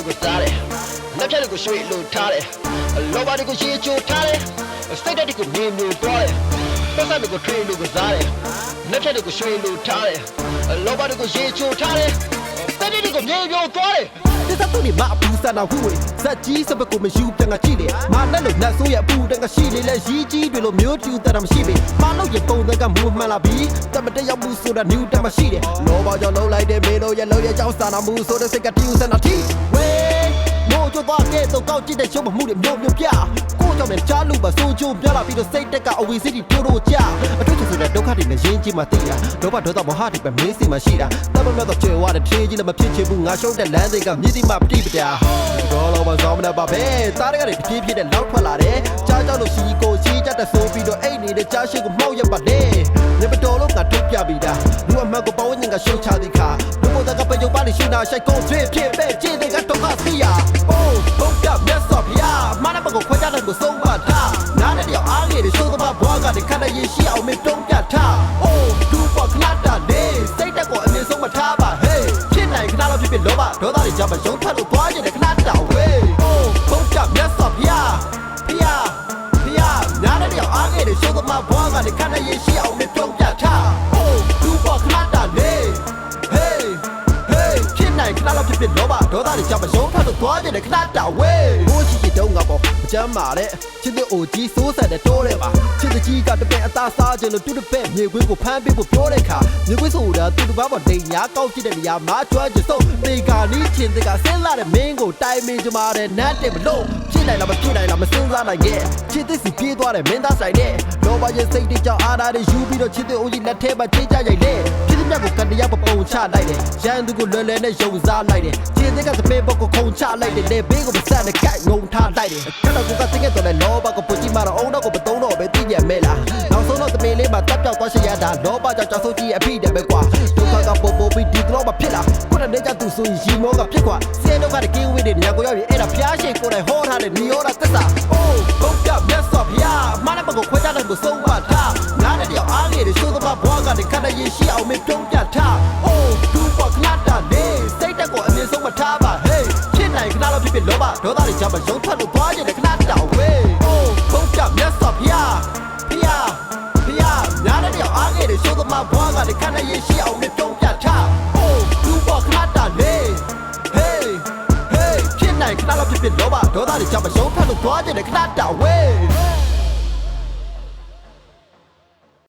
လို့ကိုစားတယ်လက်ဖြတ်လို့ကိုရွှေလို့ထားတယ်လောဘတွေကိုရှေးချိုးထားတယ်စိတ်ဓာတ်တွေကိုမြင်လို့တွားတယ်ပတ်စံတွေကိုထွေးလို့ကိုစားတယ်လက်ဖြတ်လို့ကိုရွှေလို့ထားတယ်လောဘတွေကိုရှေးချိုးထားတယ်စိတ်ဓာတ်တွေကိုမြင်လို့တွားတယ်ဒီသတ်သူမအပူစနာဝူဝေဇက်ကြီးစပကိုမယူပြန်ကကြည့်တယ်မာနဲ့လို့နတ်ဆိုးရဲ့အပူတန်ကရှိလေလဲရီးကြီးတွေလို့မျိုးကျူတတ်တာမရှိပေမာလို့ရပုံတန်ကမူမှန်လာပြီးတမတရောက်မှုဆိုတာနျူတန်မရှိတယ်လောဘကြောင့်လုံးလိုက်တဲ့မေလို့ရဲ့လုံးရဲ့ကြောင့်စာနာမှုဆိုတဲ့စိတ်ကတူစနာတီဝေမို့ကျတော့တဲ့တော့ကောက်ကြည့်တဲ့ရုပ်မှုတွေမျိုးမျိုးပြကိုကြောင့်လည်းကြားလို့ပါစိုးချိုးပြလာပြီးတော့စိတ်တက်ကအဝေးစိတ်တွေတိုးကြအထွတ်ဆိုတဲ့ဒုက္ခတွေနဲ့ရင်းကြီးမှသိတာဒေါဘဒေါသမဟာတွေပဲမင်းစီမှရှိတာတမမဲ့တော့ကျေဝါတဲ့ထေးကြီးလည်းမဖြစ်ချင်ဘူးငါရှုံးတဲ့လမ်းတွေကမြည်စီမှပြိပတာတော့လောပါဆောင်မနာပါပဲသားတွေကတွေပြင်းပြတဲ့လောက်ထွက်လာတယ်ကြားကြောက်လို့ရှိကိုရှိကြတဲ့ဆိုပြီးတော့အိတ်နေတဲ့ကြားရှိကိုမှောက်ရပါလေညမတော်လို့ငါထုတ်ပြပြီးတာလူအမတ်ကိုပေါင်းညင်ကရှုံချသည်ခါဘုဘတကပယုတ်ပါလိရှိနာရှိုက်ကိုဖြစ်ပဲကျင်းတဲ့ကတော့ခါစီယာအိုးဘုံပြမြတ်စော်ဖျားမနဘကိုခွဲကြတဲ့ကိုဆုံးမထားနားတဲ့တယောက်အားရည်ရှိုးသမားဘွားကတည်းကလည်းရရှိအောင်မတုံးပြထားအိုးဒူပေါ်ခလာတာလေစိတ်တက်ကိုအမြင်ဆုံးမထားပါဟေးဖြစ်နိုင်ခဏလောက်ဖြစ်လောဘဒေါသတွေကြောင့်မယုံထပ်လို့သွားရင်လည်းခဏတောင်ဝေးအိုးဘုံပြမြတ်စော်ဖျားနားတဲ့တယောက်အားရည်ရှိုးသမားဘွားကတည်းကလည်းရရှိအောင်မတုံးပြထားအိုးဒူပေါ်ခလာတာလေဟေးဖြစ်နိုင်ခဏလောက်ဖြစ်လောဘဒေါသတွေကြောင့်မယုံထပ်လို့သွားရင်လည်းခဏတောင်ဝေးဘိုးရှိတုံးကပေါ့မကြမ်းမာတဲ့ချစ်တဲ့အိုကြီးစိုးဆက်တဲ့တိုးတဲ့ပါချစ်တဲ့ကြီးကတပည့်အသားစားကြလို့တူတပည့်မြေခွေးကိုဖမ်းပေးဖို့ပြောတဲ့ခါမြေခွေးဆိုတာသူတစ်ပါးပေါ်ဒိန်ညာကောက်ကြည့်တဲ့နေရာမှာကျွမ်းကျစုံနေကာနီးချင်းတဲ့ကဆင်းလာတဲ့မင်းကိုတိုင်မင်ကြမာတဲ့နတ်တဲ့မလို့ဖြစ်နိုင်လားမဖြစ်နိုင်လားမစင်းစားနိုင်ရဲ့ချစ်တဲ့စီပြေးသွားတဲ့မင်းသားဆိုင်တဲ့လောဘရဲ့စိတ်တွေကြောင့်အားရတဲ့ယူပြီးတော့ချစ်တဲ့အိုကြီးလက်ထဲမှာချင်းကြရိုက်တဲ့ဖြစ်တဲ့မြတ်ကိုကန်တရားပုံချလိုက်တယ်ရန်သူကိုလွယ်လွယ်နဲ့ယုံစားလိုက်တယ်ချစ်တဲ့ကစပင်းပုတ်ကိုခုံချလိုက်တယ်လေဘေးကိုမဆန့်နဲ့ကြိုက်ငုံထားလိုက်တယ်ခဏကတကယ်တော့လေလောဘကိုပူကြည့်မှတော့အုံတော့ကိုမတုံးတော့ပဲသိရမဲလားနောက်ဆုံးတော့တမင်လေးမှာတက်ပြောက်သွားရှရတာလောဘကြောင့်ကြောက်ဆိုးကြီးအဖိတယ်ပဲကွာဒုက္ခကပို့ပို့ပြီးဒီတော့မဖြစ်လားကိုယ်နဲ့ကြသူဆိုရင်ရီမောကဖြစ်ကွာဆဲတော့ကတကင်းဝေးတဲ့နေရာကိုရောက်ရင်အဲ့ဒါဖျားရှိကိုယ်တိုင်ဟောထားတဲ့နီယောတာသက်သာအိုးဘုံပြမြတ်စွာဘုရားမနဘကိုခွဲကြတဲ့ကိုဆုံးပါထားနားတဲ့တယောက်အားရည်ရှိုးသမားဘွားကတည်းကလည်းရရှိအောင်မပြုံးပြထားအိုးဒူပေါ်ခလာတာလေစိတ်တက်ကိုအမြင်ဆုံးမထားပါဟေးဖြစ်နိုင်ခဏလောက်ဖြစ်လောဘဒေါသတွေကြောင့်မယုံထွက်လို့သွားရင်လည်းခဏတောင်ဝေးအိုးဘုံပြမြတ်စွာဘုရားနားတဲ့တယောက်အားရည်ရှိုးသမားဘွားကတည်းကလည်းရရှိအောင်မပြုံးပြထားအိုးဒူပေါ်ခလာတာလေဟေးဖြစ်နိုင်ခဏလောက်ဖြစ်လောဘဒေါသတွေကြောင့်မယုံထွက်လို့သွားရင်လည်းခဏတောင်ဝေး